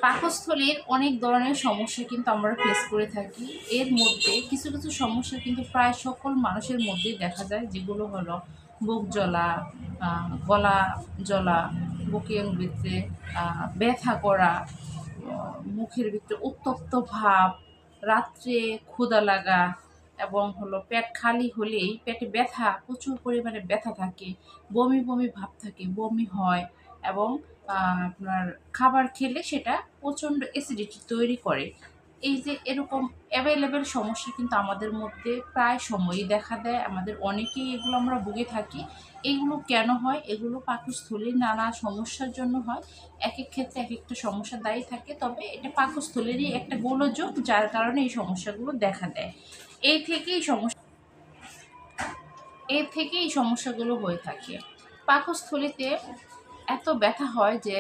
পাকস্থলীর অনেক ধরনের সমস্যা কিন্তু আমরা ফেস করে থাকি। এর মধ্যে কিছু কিছু সমস্যা কিন্তু প্রায় সকল মানুষের মধ্যেই দেখা যায়, যেগুলো হলো বুক জ্বলা, গলা জ্বলা, বুকের ভিতরে ব্যথা করা, মুখের ভিতরে উত্তপ্ত ভাব, রাত্রে ক্ষুধা লাগা, এবং হলো পেট খালি হলেই পেটে ব্যথা, প্রচুর পরিমাণে ব্যথা থাকে, বমি বমি ভাব থাকে, বমি হয়, এবং আপনার খাবার খেলে সেটা প্রচণ্ড অ্যাসিডিটি তৈরি করে। এই যে এরকম অ্যাভেলেবেল সমস্যা কিন্তু আমাদের মধ্যে প্রায় সময়ই দেখা দেয়। আমাদের অনেকেই এগুলো আমরা ভুগে থাকি। এগুলো কেন হয়? এগুলো পাকস্থলীর নানা সমস্যার জন্য হয়। একেক ক্ষেত্রে একেকটা সমস্যা দায়ী থাকে। তবে এটা পাকস্থলীরই একটা গোলযোগ, যার কারণে এই সমস্যাগুলো দেখা দেয়। এই থেকেই সমস্যা এর থেকেই এই সমস্যাগুলো হয়ে থাকে। পাকস্থলীতে এত ব্যথা হয় যে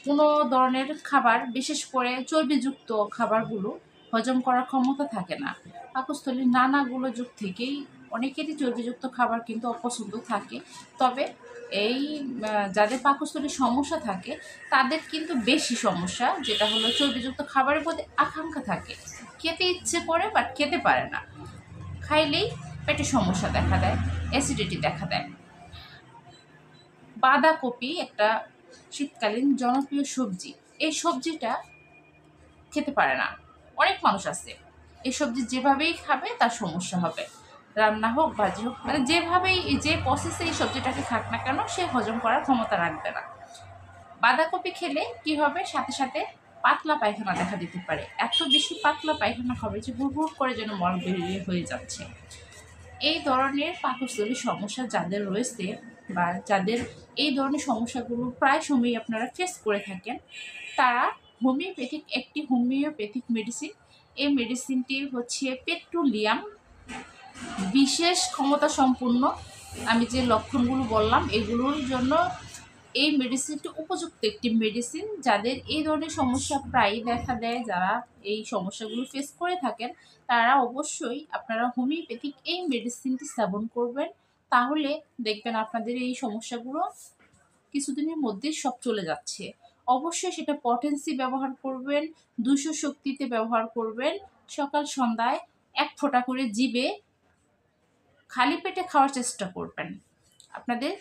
কোনো ধরনের খাবার, বিশেষ করে চর্বিযুক্ত খাবারগুলো হজম করার ক্ষমতা থাকে না। পাকস্থলীর নানা গোলযোগ থেকেই অনেকেরই চর্বিযুক্ত খাবার কিন্তু অপছন্দ থাকে। তবে এই যাদের পাকস্থলীর সমস্যা থাকে তাদের কিন্তু বেশি সমস্যা, যেটা হলো চর্বিযুক্ত খাবারের প্রতি আকাঙ্ক্ষা থাকে। খেতে ইচ্ছে করে বাট খেতে পারে না। খাইলেই পেটে সমস্যা দেখা দেয়, অ্যাসিডিটি দেখা দেয়। বাঁধাকপি একটা শীতকালীন জনপ্রিয় সবজি। এই সবজিটা খেতে পারে না অনেক মানুষ আছে। এই সবজি যেভাবেই খাবে তার সমস্যা হবে। রান্না হোক, ভাজি হোক, মানে যেভাবেই, যে প্রসেসে এই সবজিটাকে খাক না কেন, সে হজম করার ক্ষমতা রাখবে না। বাঁধাকপি খেলে কি হবে? সাথে সাথে পাতলা পায়খানা দেখা দিতে পারে। এত বেশি পাতলা পায়খানা হবে যে হুড় হুড় করে যেন মল বেরিয়ে হয়ে যাচ্ছে। এই ধরনের পাকস্থলীর সমস্যা যাদের রয়েছে, বা যাদের এই ধরনের সমস্যাগুলো প্রায় সময়ই আপনারা ফেস করে থাকেন, তারা একটি হোমিওপ্যাথিক মেডিসিন, এই মেডিসিনটি হচ্ছে পেট্রোলিয়াম, বিশেষ ক্ষমতা সম্পূর্ণ। আমি যে লক্ষণগুলো বললাম এগুলোর জন্য এই মেডিসিনটি উপযুক্ত একটি মেডিসিন। যাদের এই ধরনের সমস্যা প্রায়ই দেখা দেয়, যারা এই সমস্যাগুলো ফেস করে থাকেন, তারা অবশ্যই আপনারা হোমিওপ্যাথিক এই মেডিসিনটি সেবন করবেন। তাহলে দেখবেন আপনাদের এই সমস্যাগুলো কিছুদিনের মধ্যেই সব চলে যাচ্ছে। অবশ্যই সেটা পটেন্সি ব্যবহার করবেন, 200 শক্তিতে ব্যবহার করবেন। সকাল সন্ধ্যায় 1 ফোঁটা করে জিভে খালি পেটে খাওয়ার চেষ্টা করবেন। আপনাদের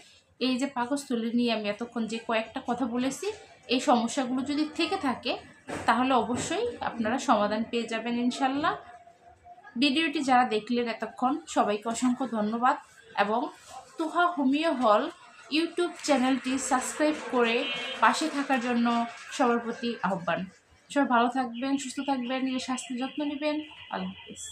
এই যে পাকস্থলী নিয়ে আমি এতক্ষণ যে কয়েকটা কথা বলেছি, এই সমস্যাগুলো যদি থেকে থাকে তাহলে অবশ্যই আপনারা সমাধান পেয়ে যাবেন ইনশাল্লাহ। ভিডিওটি যারা দেখলেন এতক্ষণ, সবাইকে অসংখ্য ধন্যবাদ। এবং তুহা হোমিও হল ইউটিউব চ্যানেলটি সাবস্ক্রাইব করে পাশে থাকার জন্য সবার প্রতি আহ্বান। সবাই ভালো থাকবেন, সুস্থ থাকবেন, নিজের স্বাস্থ্যের যত্ন নেবেন। আল্লাহ হাফিজ।